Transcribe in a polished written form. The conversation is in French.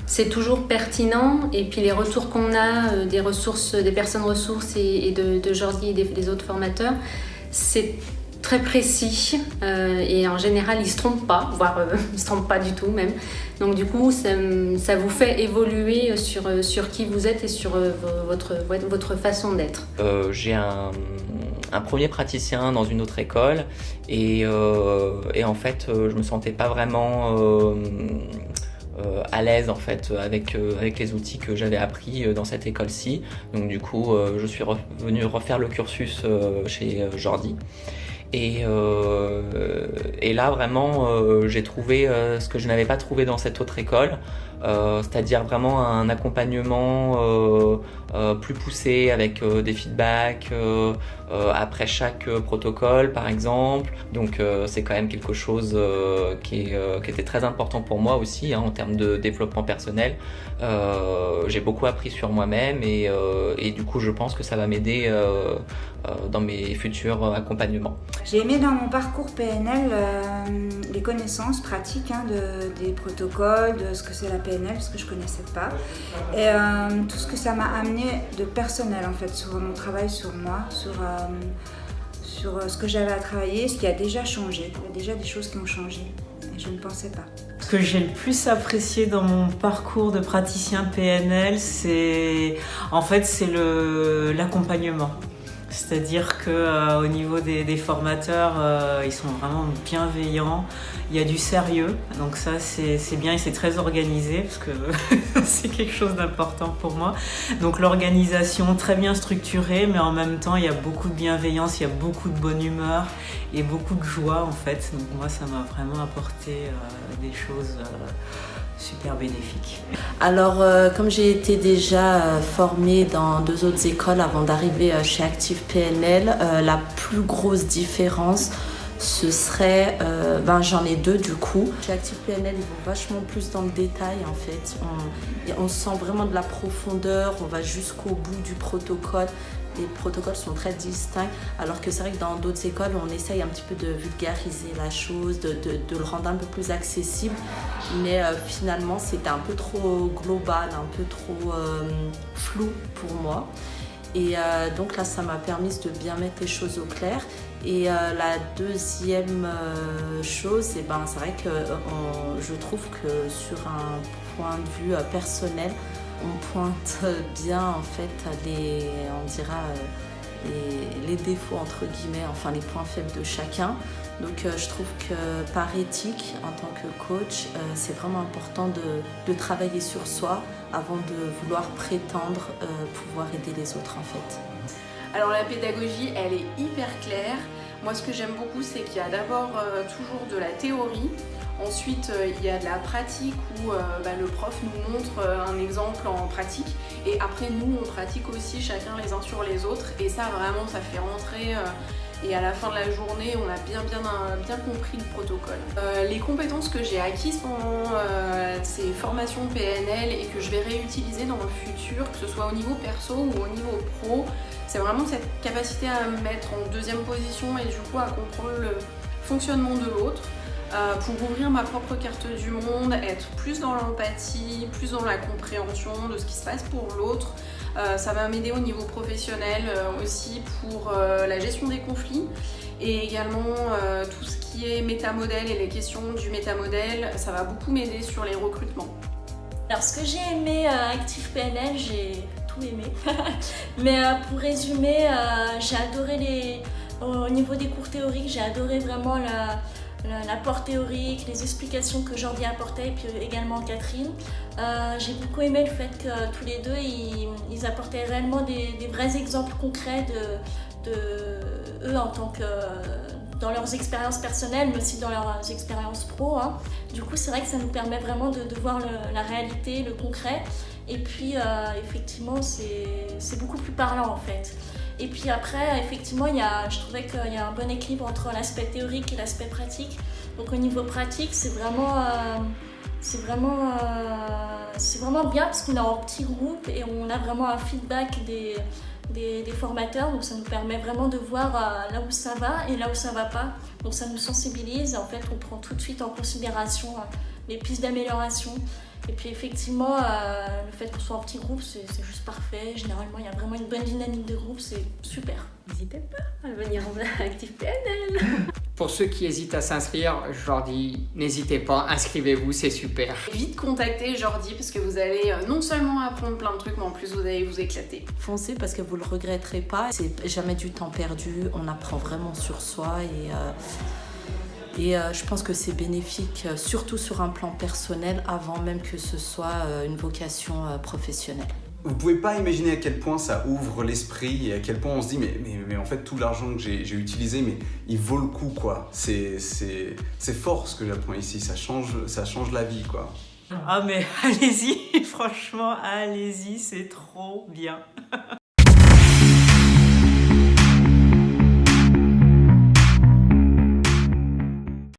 c'est toujours pertinent. Et puis les retours qu'on a des ressources, des personnes ressources et de Jordi et des autres formateurs, c'est très précis et en général ils se trompent pas, voire ils se trompent pas du tout même. Donc du coup ça vous fait évoluer sur qui vous êtes et sur votre façon d'être. J'ai un premier praticien dans une autre école et en fait je me sentais pas vraiment à l'aise en fait avec les outils que j'avais appris dans cette école-ci. Donc du coup je suis revenu refaire le cursus chez Jordi. Et là vraiment j'ai trouvé ce que je n'avais pas trouvé dans cette autre école, c'est-à-dire vraiment un accompagnement plus poussé avec des feedbacks après chaque protocole par exemple. Donc c'est quand même quelque chose qui était très important pour moi aussi en termes de développement personnel. J'ai beaucoup appris sur moi-même et du coup je pense que ça va m'aider dans mes futurs accompagnements. J'ai aimé dans mon parcours PNL les connaissances pratiques des protocoles, de ce que c'est la PNL, parce que je ne connaissais pas. Et tout ce que ça m'a amené de personnel en fait, sur mon travail sur moi, sur ce que j'avais à travailler, ce qui a déjà changé. Il y a déjà des choses qui ont changé et je ne pensais pas. Ce que j'ai le plus apprécié dans mon parcours de praticien PNL, c'est l'accompagnement. C'est-à-dire qu'au niveau des formateurs, ils sont vraiment bienveillants, il y a du sérieux, donc ça c'est bien et c'est très organisé parce que c'est quelque chose d'important pour moi. Donc l'organisation très bien structurée, mais en même temps il y a beaucoup de bienveillance, il y a beaucoup de bonne humeur et beaucoup de joie en fait. Donc moi ça m'a vraiment apporté des choses super bénéfique. Alors, comme j'ai été déjà formée dans 2 autres écoles avant d'arriver chez Active PNL, la plus grosse différence, ce serait, j'en ai 2 du coup. Chez Active PNL, ils vont vachement plus dans le détail en fait. On sent vraiment de la profondeur, on va jusqu'au bout du protocole. Les protocoles sont très distincts, alors que c'est vrai que dans d'autres écoles, on essaye un petit peu de vulgariser la chose, de le rendre un peu plus accessible, mais finalement, c'était un peu trop global, un peu trop flou pour moi. Et donc là, ça m'a permis de bien mettre les choses au clair. Et la deuxième chose, c'est vrai que je trouve que sur un point de vue personnel, on pointe bien en fait les défauts entre guillemets, enfin les points faibles de chacun. Donc je trouve que par éthique, en tant que coach, c'est vraiment important de travailler sur soi avant de vouloir prétendre pouvoir aider les autres en fait. Alors la pédagogie, elle est hyper claire. Moi ce que j'aime beaucoup, c'est qu'il y a d'abord toujours de la théorie. Ensuite, il y a de la pratique où le prof nous montre un exemple en pratique et après nous, on pratique aussi chacun les uns sur les autres et ça vraiment, ça fait rentrer et à la fin de la journée, on a bien compris le protocole. Les compétences que j'ai acquises pendant ces formations PNL et que je vais réutiliser dans le futur, que ce soit au niveau perso ou au niveau pro, c'est vraiment cette capacité à me mettre en deuxième position et du coup à comprendre le fonctionnement de l'autre. Pour ouvrir ma propre carte du monde, être plus dans l'empathie, plus dans la compréhension de ce qui se passe pour l'autre. Ça va m'aider au niveau professionnel aussi pour la gestion des conflits et également tout ce qui est métamodèle et les questions du métamodèle, ça va beaucoup m'aider sur les recrutements. Alors ce que j'ai aimé Active PNL, j'ai tout aimé, mais pour résumer, j'ai adoré au niveau des cours théoriques, j'ai adoré vraiment l'apport théorique, les explications que Jordi apportait et puis également Catherine. J'ai beaucoup aimé le fait que tous les deux ils apportaient réellement des vrais exemples concrets de eux en tant que dans leurs expériences personnelles mais aussi dans leurs expériences pro. Du coup c'est vrai que ça nous permet vraiment de voir la réalité, le concret et puis effectivement c'est beaucoup plus parlant en fait. Et puis après, effectivement, je trouvais qu'il y a un bon équilibre entre l'aspect théorique et l'aspect pratique. Donc au niveau pratique, c'est vraiment bien parce qu'on est en petit groupe et on a vraiment un feedback des formateurs. Donc ça nous permet vraiment de voir là où ça va et là où ça va pas. Donc ça nous sensibilise et en fait, on prend tout de suite en considération les pistes d'amélioration. Et puis effectivement, le fait qu'on soit en petit groupe, c'est juste parfait. Généralement, il y a vraiment une bonne dynamique de groupe, c'est super. N'hésitez pas à venir en Active PNL. Pour ceux qui hésitent à s'inscrire, je leur dis, n'hésitez pas, inscrivez-vous, c'est super. Vite contacter Jordi parce que vous allez non seulement apprendre plein de trucs, mais en plus vous allez vous éclater. Foncez parce que vous le regretterez pas. C'est jamais du temps perdu. On apprend vraiment sur soi et je pense que c'est bénéfique, surtout sur un plan personnel, avant même que ce soit une vocation professionnelle. Vous pouvez pas imaginer à quel point ça ouvre l'esprit et à quel point on se dit mais en fait tout l'argent que j'ai utilisé, mais il vaut le coup quoi. C'est fort ce que j'apprends ici, ça change la vie quoi. Ah mais allez-y, franchement allez-y, c'est trop bien.